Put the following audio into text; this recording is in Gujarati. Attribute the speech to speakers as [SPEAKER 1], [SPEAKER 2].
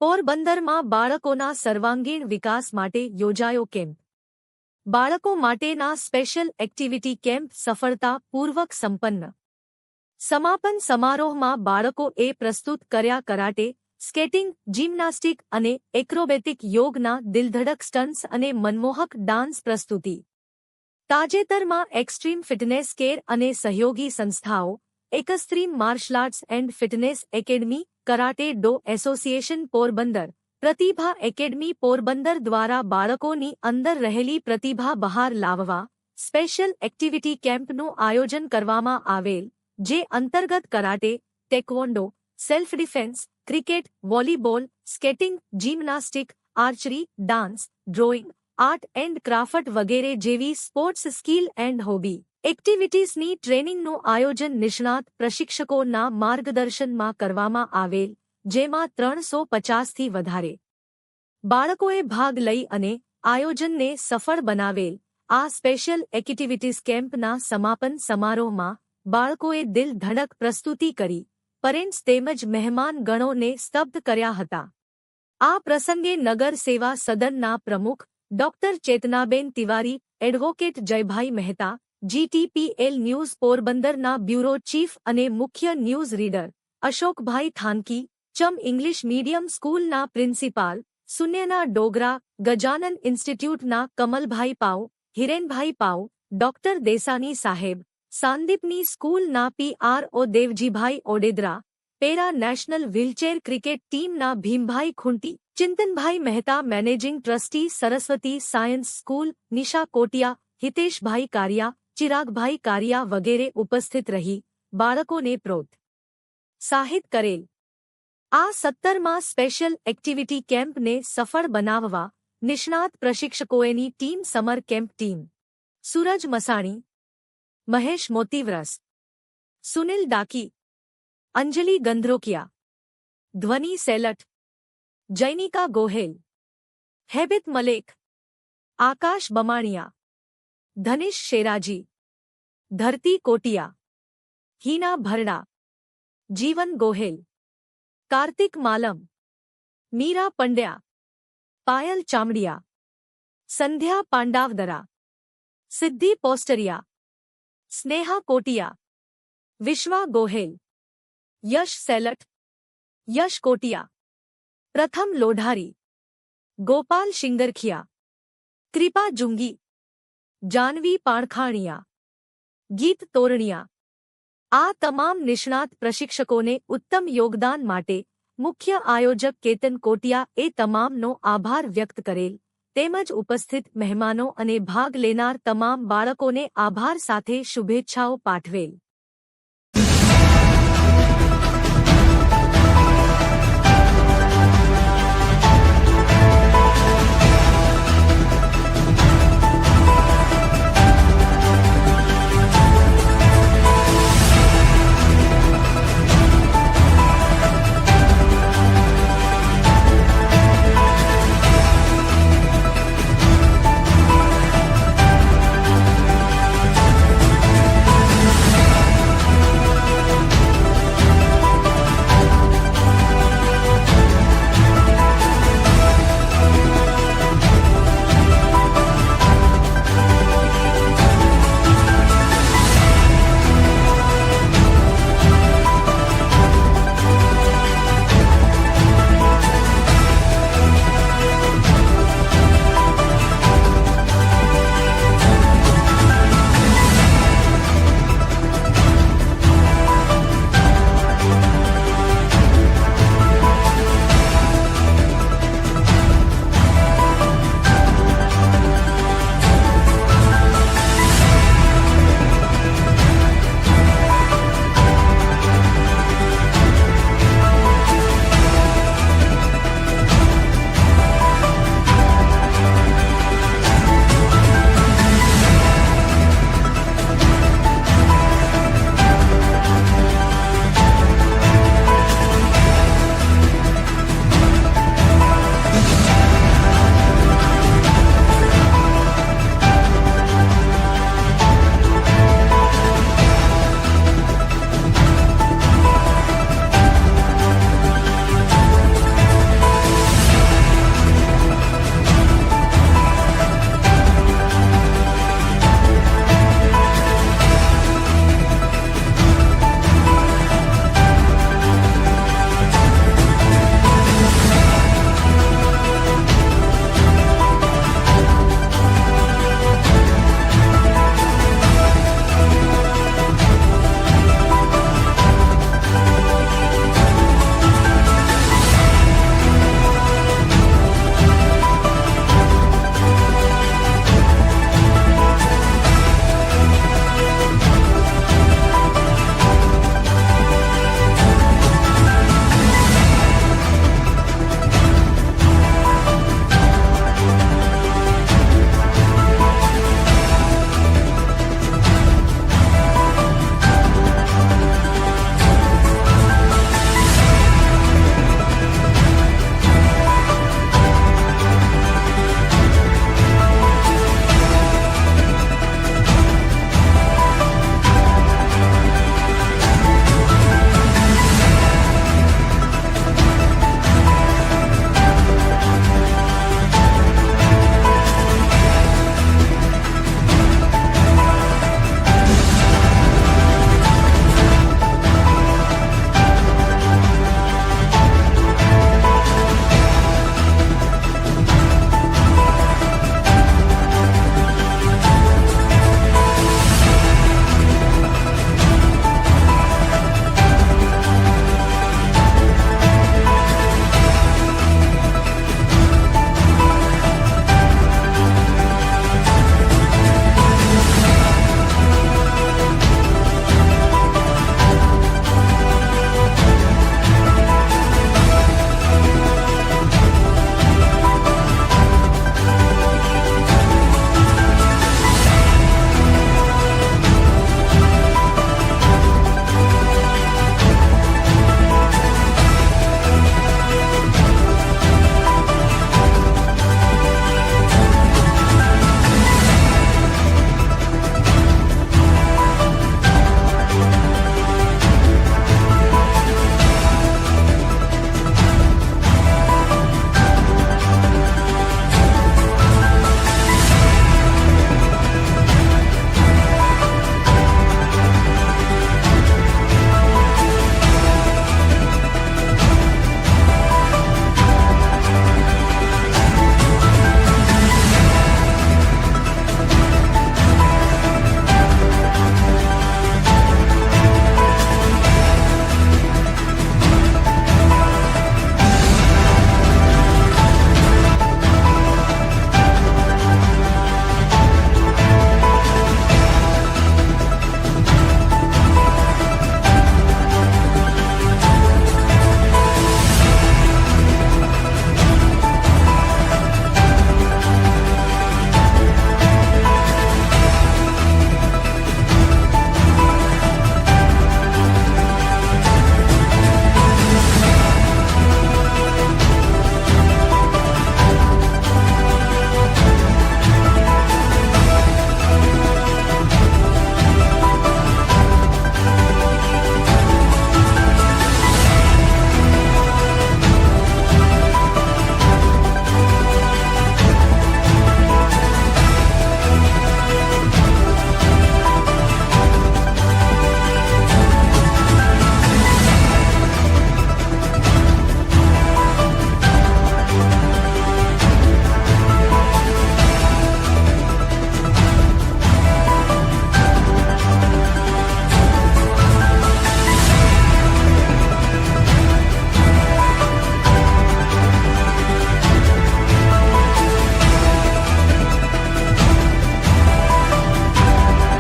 [SPEAKER 1] પોરબંદરમાં બાળકોના સર્વાંગીણ વિકાસ માટે યોજાયો કેમ્પ. બાળકો માટેના સ્પેશિયલ એક્ટિવિટી કેમ્પ સફળતાપૂર્વક સંપન્ન. સમાપન સમારોહમાં બાળકોએ પ્રસ્તુત કર્યા કરાટે, સ્કેટિંગ, જિમ્નાસ્ટિક અને એક્રોબેટિક યોગના દિલધડક સ્ટન્ટ્સ અને મનમોહક ડાન્સ પ્રસ્તુતિ. તાજેતરમાં એક્સ્ટ્રીમ ફિટનેસ કેર અને સહયોગી સંસ્થાઓ, extreme martial arts and fitness academy, karate do association Porbandar, Pratibha academy Porbandar દ્વારા બાળકોની અંદર રહેલી પ્રતિભા બહાર લાવવા સ્પેશિયલ એક્ટિવિટી કેમ્પનું આયોજન કરવામાં આવેલ, જે અંતર્ગત karate, taekwondo, self defence, cricket, volleyball, skating, gymnastic, archery, dance, drawing, art and craft વગેરે જેવી સ્પોર્ટ્સ સ્કિલ એન્ડ હોબી એક્ટિવિટીઝની ટ્રેનિંગનું આયોજન નિષ્ણાત પ્રશિક્ષકોના માર્ગદર્શનમાં કરવામાં આવેલ, જેમાં 350થી વધારે બાળકોએ ભાગ લઈ અને આયોજનને સફળ બનાવેલ. આ સ્પેશિયલ એક્ટિવિટીઝ કેમ્પના સમાપન સમારોહમાં બાળકોએ દિલ ધડક પ્રસ્તુતિ કરી પેરેન્ટ્સ તેમજ મહેમાન ગણોને સ્તબ્ધ કર્યા હતા. આ પ્રસંગે નગર સેવા સદનના પ્રમુખ doctor Chetnaben Tiwari, advocate Jaybhai Mehta, GTPL news પોરબંદરના બ્યુરો ચીફ અને મુખ્ય ન્યૂઝ રીડર અશોકભાઈ થાનકી, ચમ ઇંગ્લિશ મીડિયમ સ્કૂલના પ્રિન્સિપાલ સુન્યના ડોગરા, ગજાનન ઇન્સ્ટિટ્યૂટના કમલભાઈ પાઉ, હિરેનભાઈ પાઉ, ડોક્ટર દેસાની સાહેબ, સાંદીપની સ્કૂલના PRO Devjibhai Odedara, para national wheelchair cricket ટીમના Bhimbhai Khunti, Chintanbhai Mehta, managing trustee Saraswati science school, Nisha Kotia, Hiteshbhai Kariya, Chiragbhai Kariya વગેરે ઉપસ્થિત રહી બાળકોને પ્રોત્સાહિત કરેલ. આ 17મા સ્પેશિયલ એક્ટિવિટી કેમ્પને સફળ બનાવવા નિષ્ણાત પ્રશિક્ષકોની ટીમ સમર કેમ્પ ટીમ સૂરજ મસાણી, મહેશ મોતીવ્રસ, સુનિલ ડાકી, અંજલિ ગંધ્રોકિયા, ધ્વની સેલટ, જૈનિકા ગોહેલ, હેબિત મલેક, આકાશ બમાણિયા, ધનિશ શેરાજી, ધરતી કોટિયા, હિના ભરડા, જીવન ગોહેલ, કાર્તિક માલમ, મીરા પંડ્યા, પાયલ ચામડિયા, સંધ્યા પાંડાવદરા, સિદ્ધિ પોસ્ટરિયા, સ્નેહા કોટિયા, વિશ્વા ગોહેલ, યશ સેલટ, યશ કોટિયા, પ્રથમ લોઢારી, ગોપાલ શિંગરખિયા, કૃપા જુંગી, જાનવી પાણખાણિયા, ગીત તોરણિયા. આ તમામ નિષ્ણાત પ્રશિક્ષકોને ઉત્તમ યોગદાન માટે મુખ્ય આયોજક કેતન કોટિયા એ તમામનો આભાર વ્યક્ત કરેલ, તેમજ ઉપસ્થિત મહેમાનો અને ભાગ લેનાર તમામ બાળકોને આભાર સાથે શુભેચ્છાઓ પાઠવેલ.